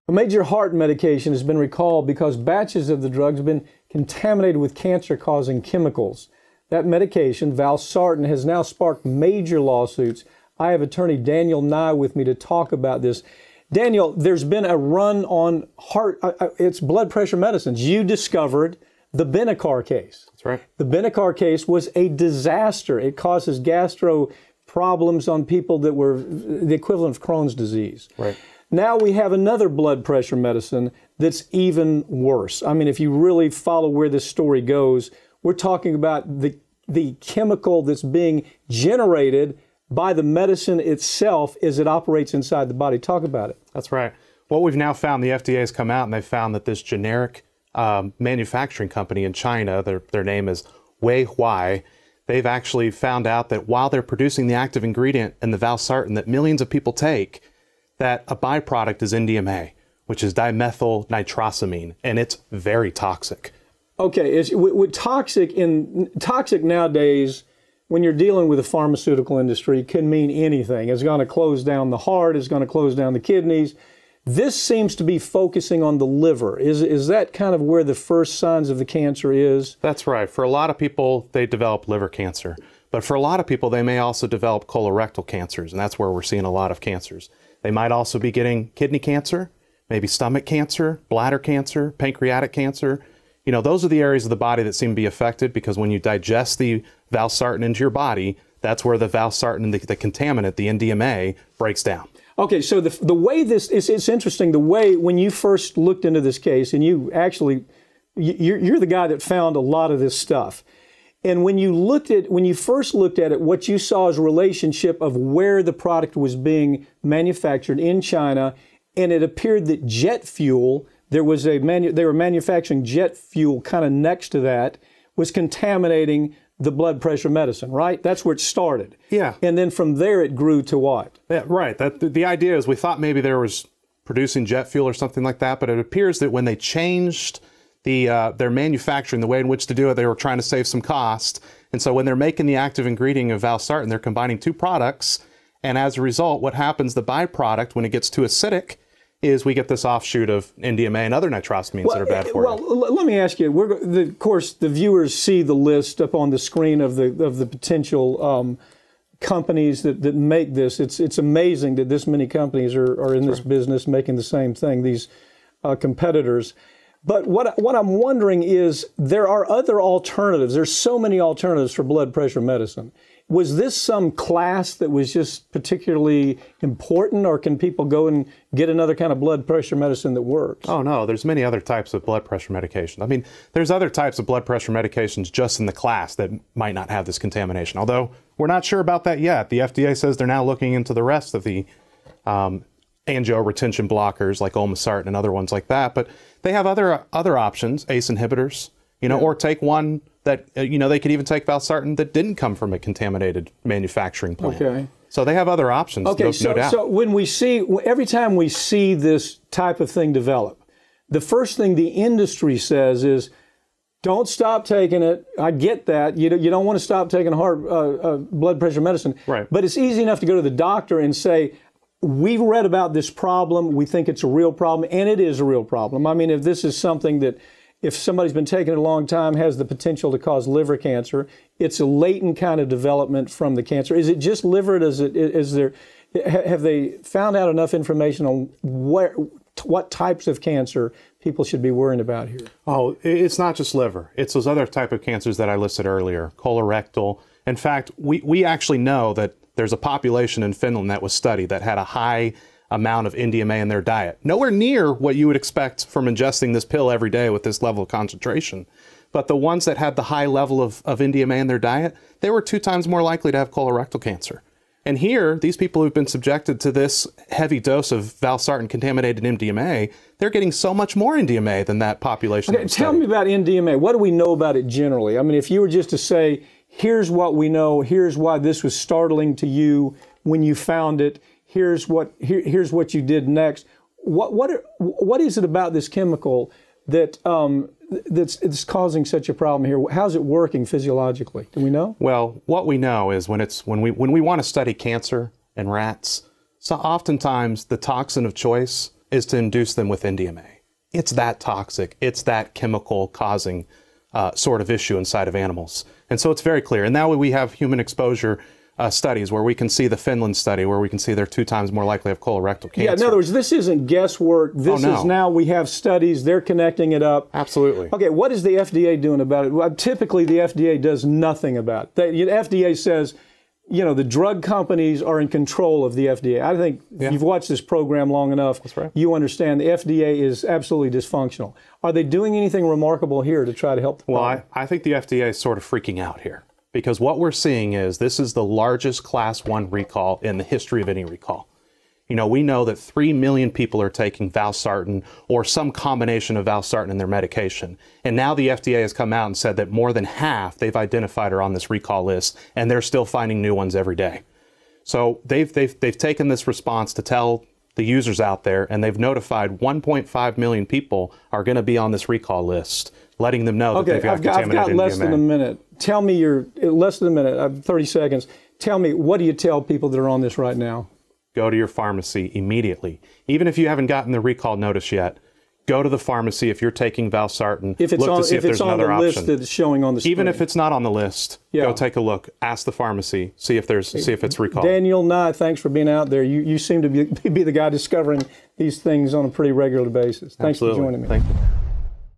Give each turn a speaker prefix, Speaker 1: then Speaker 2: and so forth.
Speaker 1: A major heart medication has been recalled because batches of the drugs have been contaminated with cancer-causing chemicals. That medication, valsartan, has now sparked major lawsuits. I have attorney Daniel Nye with me to talk about this. Daniel, there's been a run on it's blood pressure medicines. You discovered the Benicar case.
Speaker 2: That's right.
Speaker 1: The Benicar case was a disaster. It causes gastro problems on people that were the equivalent of Crohn's disease.
Speaker 2: Right.
Speaker 1: Now we have another blood pressure medicine that's even worse. I mean, if you really follow where this story goes, we're talking about the chemical that's being generated by the medicine itself as it operates inside the body. Talk about it.
Speaker 2: That's right. What we've now found, the FDA has come out and they found that this generic manufacturing company in China, their name is Weihuai, they've actually found out that while they're producing the active ingredient in the valsartan that millions of people take, that a byproduct is NDMA, which is dimethyl nitrosamine, and it's very toxic.
Speaker 1: Okay, with toxic nowadays, when you're dealing with the pharmaceutical industry, can mean anything. It's going to close down the heart, it's going to close down the kidneys. This seems to be focusing on the liver. Is that kind of where the first signs of the cancer is?
Speaker 2: That's right. For a lot of people, they develop liver cancer. But for a lot of people, they may also develop colorectal cancers, and that's where we're seeing a lot of cancers. They might also be getting kidney cancer, maybe stomach cancer, bladder cancer, pancreatic cancer. You know, those are the areas of the body that seem to be affected because when you digest the valsartan into your body, that's where the valsartan, the contaminant, the NDMA, breaks down. Okay,
Speaker 1: so the way it's interesting, the way when you first looked into this case, and you're the guy that found a lot of this stuff. And when you first looked at it, what you saw is a relationship of where the product was being manufactured in China, and it appeared that jet fuel, they were manufacturing jet fuel kind of next to that, was contaminating the blood pressure medicine, right? That's where it started.
Speaker 2: Yeah.
Speaker 1: And then from there it grew to what?
Speaker 2: Yeah, right. The idea is we thought maybe there was producing jet fuel or something like that, but it appears that when they changed their manufacturing, the way in which to do it, they were trying to save some cost. And so when they're making the active ingredient of valsartan, they're combining two products. And as a result, what happens, the byproduct, when it gets too acidic, is we get this offshoot of NDMA and other nitrosamines that are bad for you.
Speaker 1: Well, let me ask you, of course, the viewers see the list up on the screen of the potential companies that make this. It's amazing that this many companies are in this business making the same thing, these competitors. But what I'm wondering is there are other alternatives. There's so many alternatives for blood pressure medicine. Was this some class that was just particularly important, or can people go and get another kind of blood pressure medicine that works?
Speaker 2: Oh, no, there's many other types of blood pressure medications. I mean, there's other types of blood pressure medications just in the class that might not have this contamination, although we're not sure about that yet. The FDA says they're now looking into the rest of the angioretention blockers like olmesartan and other ones like that, but they have other options, ACE inhibitors, or take one that, they could even take valsartan that didn't come from a contaminated manufacturing plant.
Speaker 1: Okay.
Speaker 2: So they have other options, no doubt.
Speaker 1: So every time we see this type of thing develop, the first thing the industry says is, don't stop taking it. I get that. You don't want to stop taking blood pressure medicine.
Speaker 2: Right.
Speaker 1: But it's easy enough to go to the doctor and say, we've read about this problem. We think it's a real problem, and it is a real problem. I mean, if this is something that, if somebody's been taking it a long time, has the potential to cause liver cancer, it's a latent kind of development from the cancer. Is it just liver? Have they found out enough information on what types of cancer people should be worrying about here?
Speaker 2: Oh, it's not just liver. It's those other type of cancers that I listed earlier, colorectal. In fact, we actually know that there's a population in Finland that was studied that had a high amount of NDMA in their diet. Nowhere near what you would expect from ingesting this pill every day with this level of concentration. But the ones that had the high level of NDMA in their diet, they were 2 times more likely to have colorectal cancer. And here, these people who've been subjected to this heavy dose of valsartan contaminated NDMA, they're getting so much more NDMA than that population.
Speaker 1: Okay, tell me about NDMA. What do we know about it generally? I mean, if you were just to say, here's what we know, here's why this was startling to you when you found it, here's what you did next. What is it about this chemical that's causing such a problem here? How's it working physiologically? Do we know?
Speaker 2: Well, what we know is when we want to study cancer in rats, so oftentimes the toxin of choice is to induce them with NDMA. It's that toxic. It's that chemical causing sort of issue inside of animals. And so it's very clear. And now we have human exposure studies where we can see the Finland study where we can see they're 2 times more likely to have colorectal cancer.
Speaker 1: Yeah, in other words, this isn't guesswork. This is now we have studies. They're connecting it up.
Speaker 2: Absolutely.
Speaker 1: Okay, what is the FDA doing about it? Well, typically, the FDA does nothing about it. The FDA says, you know, the drug companies are in control of the FDA. I think if you've watched this program long enough,
Speaker 2: That's right.
Speaker 1: you understand the FDA is absolutely dysfunctional. Are they doing anything remarkable here to try to help the problem?
Speaker 2: Well, I think the FDA is sort of freaking out here because what we're seeing is this is the largest Class 1 recall in the history of any recall. You know, we know that 3 million people are taking valsartan or some combination of valsartan in their medication. And now the FDA has come out and said that more than half they've identified are on this recall list, and they're still finding new ones every day. So they've taken this response to tell the users out there, and they've notified 1.5 million people are going to be on this recall list, letting them know that they've got contaminated
Speaker 1: I've got less
Speaker 2: NDMA.
Speaker 1: than a minute. Tell me less than a minute. I have 30 seconds. Tell me, what do you tell people that are on this right now?
Speaker 2: Go to your pharmacy immediately. Even if you haven't gotten the recall notice yet, go to the pharmacy if you're taking valsartan.
Speaker 1: If it's
Speaker 2: look
Speaker 1: on,
Speaker 2: to see if there's another
Speaker 1: the
Speaker 2: option.
Speaker 1: list that's showing on the screen.
Speaker 2: Even if it's not on the list, go take a look. Ask the pharmacy. See if it's recalled.
Speaker 1: Daniel Nye, thanks for being out there. You seem to be the guy discovering these things on a pretty regular basis. Thanks
Speaker 2: Absolutely.
Speaker 1: for joining me.
Speaker 2: Thank you.